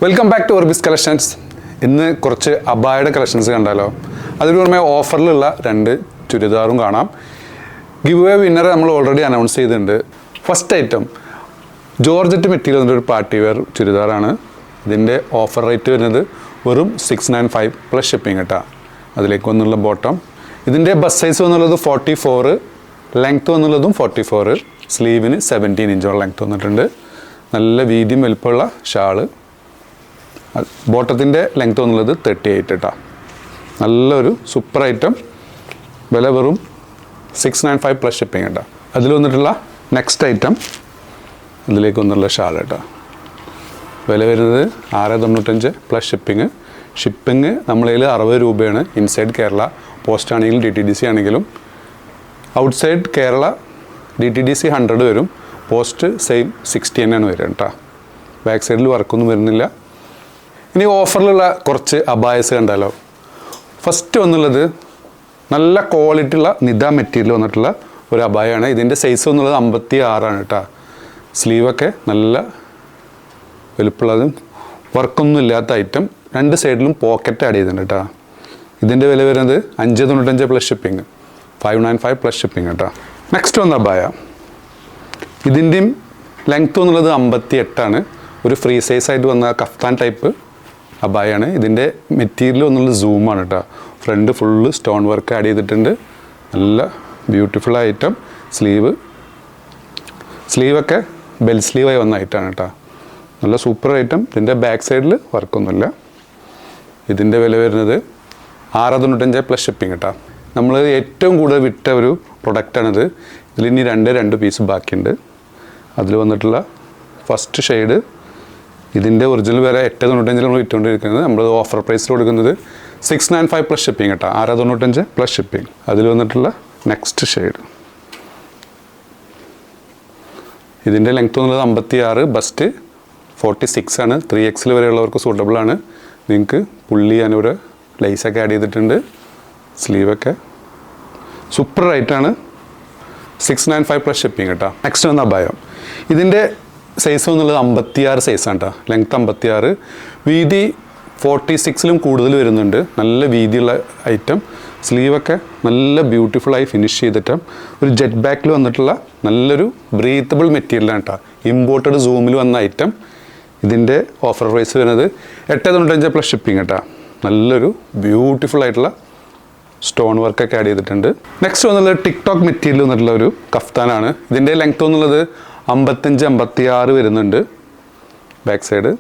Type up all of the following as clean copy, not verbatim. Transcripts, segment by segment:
Welcome back to Orbis collections. ഇന്ന് കുറച്ച് അബായയുടെ collections കണ്ടാലോ. അതിന് പുറമെ ഓഫറിലുള്ള 2 ചുരിദാറും കാണാം. ഗിവ് അവേ വിന്നർ നമ്മൾ ഓൾറെഡി അനൗൺസ് ചെയ്തിട്ടുണ്ട്. ഫസ്റ്റ് ഐറ്റം ജോർജറ്റ് മെറ്റീരിയൽ എന്നൊരു പാർട്ടി വെയർ ചുരിദാറാണ്. ഇതിൻ്റെ ഓഫർ റേറ്റ് വരുന്നത് വെറും 695 പ്ലസ് ഷിപ്പിംഗ് കേട്ടോ. അതിലേക്ക് വന്നുള്ള ബോട്ടം. ഇതിൻ്റെ ബസ് സൈസ് വന്നുള്ളത് 44, ലെങ്ത്ത് വന്നുള്ളതും 44, സ്ലീവിന് 17 ഇഞ്ചോളം ലെങ്ത്ത് വന്നിട്ടുണ്ട്. നല്ല വീതിയും വലുപ്പമുള്ള ഷാള്. ബോട്ടത്തിൻ്റെ ലെങ്ത്ത് വന്നുള്ളത് 38 കേട്ടോ. നല്ലൊരു സൂപ്പർ ഐറ്റം. വില വെറും 695 പ്ലസ് ഷിപ്പിംഗ് കേട്ടോ. അതിൽ വന്നിട്ടുള്ള നെക്സ്റ്റ് ഐറ്റം ഇതിലേക്ക് വന്നുള്ള ഷാൾ കേട്ടോ. വില വരുന്നത് 695 പ്ലസ് ഷിപ്പിംഗ്. ഷിപ്പിംഗ് നമ്മളതിൽ 60 രൂപയാണ്. ഇൻസൈഡ് കേരള പോസ്റ്റ് ആണെങ്കിലും DTDC ആണെങ്കിലും. ഔട്ട്സൈഡ് കേരള DTDC 100 വരും. പോസ്റ്റ് സെയിം 60 തന്നെയാണ് വരിക കേട്ടോ. ബാക്ക് സൈഡിൽ വർക്കൊന്നും വരുന്നില്ല. ഇനി ഓഫറിലുള്ള കുറച്ച് അബായസ് കണ്ടാലോ. ഫസ്റ്റ് വന്നുള്ളത് നല്ല ക്വാളിറ്റി ഉള്ള നിദ മെറ്റീരിയൽ വന്നിട്ടുള്ള ഒരു അബായാണ്. ഇതിൻ്റെ സൈസ് വന്നുള്ളത് 56 കേട്ടോ. സ്ലീവൊക്കെ നല്ല വലുപ്പമുള്ളതും വർക്കൊന്നും ഇല്ലാത്ത ഐറ്റം. 2 സൈഡിലും പോക്കറ്റ് ആഡ് ചെയ്തിട്ടുണ്ട് കേട്ടോ. ഇതിൻ്റെ വില വരുന്നത് 595 പ്ലസ് ഷിപ്പിംഗ്, 595 പ്ലസ് ഷിപ്പിംഗ് കേട്ടോ. നെക്സ്റ്റ് വന്ന അബായ. ഇതിൻ്റെയും ലെങ്ത്ത് വന്നുള്ളത് 58. ഒരു ഫ്രീ സൈസായിട്ട് വന്ന കഫ്താൻ ടൈപ്പ് അബായാണ്. ഇതിൻ്റെ മെറ്റീരിയൽ വന്നുള്ളത് സൂമാണ് കേട്ടോ. Front full stone work add ചെയ്തിട്ടുണ്ട്. നല്ല ബ്യൂട്ടിഫുൾ ഐറ്റം. സ്ലീവൊക്കെ ബെൽ സ്ലീവായി വന്ന ഐറ്റമാണ് കേട്ടോ. നല്ല സൂപ്പർ ഐറ്റം. ഇതിൻ്റെ ബാക്ക് സൈഡിൽ വർക്കൊന്നുമില്ല. ഇതിൻ്റെ വില വരുന്നത് 695 പ്ലസ് ഷിപ്പിംഗ് കേട്ടോ. നമ്മൾ ഏറ്റവും കൂടുതൽ വിറ്റ ഒരു പ്രൊഡക്റ്റാണിത്. ഇതിലിനി 2 പീസ് ബാക്കിയുണ്ട്. അതിൽ വന്നിട്ടുള്ള ഫസ്റ്റ് ഷെയ്ഡ് ഇതിൻ്റെ ഒറിജിനൽ വില 895 നമ്മൾ വിറ്റുകൊണ്ടിരിക്കുന്നത്. നമ്മൾ ഓഫർ പ്രൈസിൽ കൊടുക്കുന്നത് 695 പ്ലസ് ഷിപ്പിംഗ് കേട്ടോ. 695 പ്ലസ് ഷിപ്പിംഗ്. അതിൽ വന്നിട്ടുള്ള നെക്സ്റ്റ് ഷെയ്ഡ്. ഇതിൻ്റെ ലെങ്ത്ത് വന്നുള്ളത് 56, ബസ്റ്റ് 46 ആണ്. 3XL വരെയുള്ളവർക്ക് സൂട്ടബിൾ ആണ്. നിങ്ങൾക്ക് പുള്ളി ഞാനൊരു ലൈസൊക്കെ ആഡ് ചെയ്തിട്ടുണ്ട്. സ്ലീവൊക്കെ സൂപ്പർ റൈറ്റാണ്. 695 പ്ലസ് ഷിപ്പിംഗ് കേട്ടോ. നെക്സ്റ്റ് വന്ന അബായം. ഇതിൻ്റെ സൈസ് എന്നുള്ളത് 56 സൈസാണ് കേട്ടോ. ലെങ്ത്ത് 56, വീതി 46ലും കൂടുതൽ വരുന്നുണ്ട്. നല്ല വീതിയുള്ള ഐറ്റം. സ്ലീവൊക്കെ നല്ല ബ്യൂട്ടിഫുള്ളായി ഫിനിഷ് ചെയ്തിട്ട് ഒരു ജെറ്റ് ബാക്കിൽ വന്നിട്ടുള്ള നല്ലൊരു ബ്രീത്തബിൾ മെറ്റീരിയലാണ് കേട്ടോ. ഇമ്പോർട്ടഡ് സൂമിൽ വന്ന ഐറ്റം. ഇതിൻ്റെ ഓഫർ പ്രൈസ് വരുന്നത് 895 പ്ലസ് ഷിപ്പിംഗ് കേട്ടോ. നല്ലൊരു ബ്യൂട്ടിഫുൾ ആയിട്ടുള്ള സ്റ്റോൺ വർക്കൊക്കെ ആഡ് ചെയ്തിട്ടുണ്ട്. നെക്സ്റ്റ് വന്നുള്ളത് ടിക്ടോക്ക് മെറ്റീരിയൽ വന്നിട്ടുള്ള ഒരു കഫ്താനാണ്. ഇതിൻ്റെ ലെങ്ത്ത് വന്നുള്ളത് 55, 56 വരുന്നുണ്ട്. ബാക്ക് സൈഡ്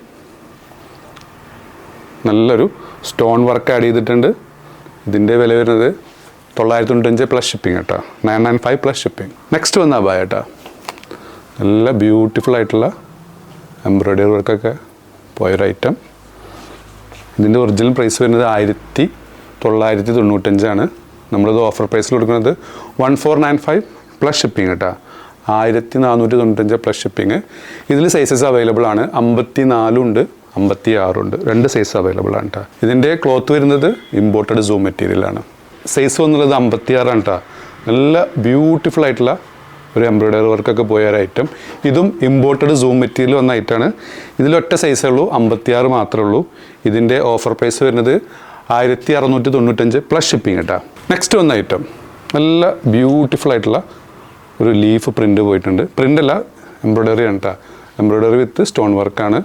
നല്ലൊരു സ്റ്റോൺ വർക്ക് ആഡ് ചെയ്തിട്ടുണ്ട്. ഇതിൻ്റെ വില വരുന്നത് 995 പ്ലസ് ഷിപ്പിംഗ് കേട്ടോ. 995 പ്ലസ് ഷിപ്പിംഗ്. നെക്സ്റ്റ് വന്ന അബായ കേട്ടോ. നല്ല ബ്യൂട്ടിഫുൾ ആയിട്ടുള്ള എംബ്രോയ്ഡറി വർക്കൊക്കെ പോയൊരു ഐറ്റം. ഇതിൻ്റെ ഒറിജിനൽ പ്രൈസ് വരുന്നത് 1995 നമ്മളിത് ഓഫർ പ്രൈസിൽ കൊടുക്കുന്നത് 1495 പ്ലസ് ഷിപ്പിംഗ് കേട്ടോ. 1495 പ്ലസ് ഷിപ്പിംഗ്. ഇതിൽ സൈസസ് അവൈലബിൾ ആണ്. 54 ഉണ്ട്, 56 ഉണ്ട്. 2 സൈസ് അവൈലബിൾ ആണ് കേട്ടോ. ഇതിൻ്റെ ക്ലോത്ത് വരുന്നത് ഇമ്പോർട്ടഡ് സൂം മെറ്റീരിയലാണ്. സൈസ് വന്നുള്ളത് 56 ആണ് കേട്ടോ. നല്ല ബ്യൂട്ടിഫുൾ ആയിട്ടുള്ള ഒരു എംബ്രോയ്ഡറി വർക്കൊക്കെ പോയ ഒരു ഐറ്റം. ഇതും ഇമ്പോർട്ടഡ് സൂം മെറ്റീരിയൽ വന്ന ഐറ്റമാണ്. ഇതിലൊറ്റ സൈസേ ഉള്ളൂ, 56 മാത്രമേ ഉള്ളൂ. ഇതിൻ്റെ ഓഫർ പ്രൈസ് വരുന്നത് 1695 പ്ലസ് ഷിപ്പിംഗ് കേട്ടോ. നെക്സ്റ്റ് വന്ന ഐറ്റം നല്ല ബ്യൂട്ടിഫുൾ ആയിട്ടുള്ള ഒരു ലീഫ് പ്രിൻ്റ് പോയിട്ടുണ്ട്. പ്രിൻ്റല്ല, എംബ്രോയ്ഡറി ആണ് കേട്ടോ. എംബ്രോയ്ഡറി വിത്ത് സ്റ്റോൺ വർക്കാണ്.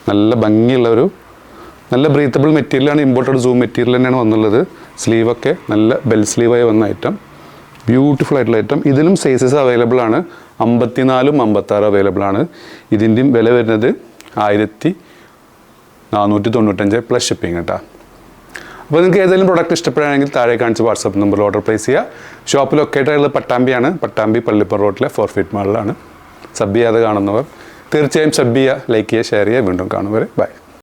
നല്ല ഭംഗിയുള്ള ഒരു നല്ല ബ്രീത്തബിൾ മെറ്റീരിയലാണ്. ഇമ്പോർട്ടഡ് സൂം മെറ്റീരിയൽ തന്നെയാണ് വന്നുള്ളത്. സ്ലീവൊക്കെ നല്ല ബെൽ സ്ലീവായി വന്ന ഐറ്റം. ബ്യൂട്ടിഫുൾ ആയിട്ടുള്ള ഐറ്റം. ഇതിലും സൈസസ് അവൈലബിൾ ആണ്. 54, 56 അവൈലബിൾ ആണ്. ഇതിൻ്റെയും വില വരുന്നത് 1495 പ്ലസ് ഷിപ്പിംഗ് കേട്ടോ. അപ്പോൾ നിങ്ങൾക്ക് ഏതെങ്കിലും പ്രോഡക്റ്റ് ഇഷ്ടപ്പെടുകയാണെങ്കിൽ താഴെ കാണിച്ച് വാട്സാപ്പ് നമ്പറിൽ ഓർഡർ പ്ലേസ് ചെയ്യുക. ഷോപ്പ് ലൊക്കേറ്റ് ആയിട്ടുള്ളത് പട്ടാമ്പിയാണ്. പട്ടാമ്പി പള്ളിപ്പുറം റോഡിലെ 4 ഫീറ്റ് മാളിലാണ്. സബ് ചെയ്യാതെ കാണുന്നവർ തീർച്ചയായും സബ് ചെയ്യുക, ലൈക്ക് ചെയ്യുക, ഷെയർ ചെയ്യുക. വീണ്ടും കാണും വരെ ബൈ.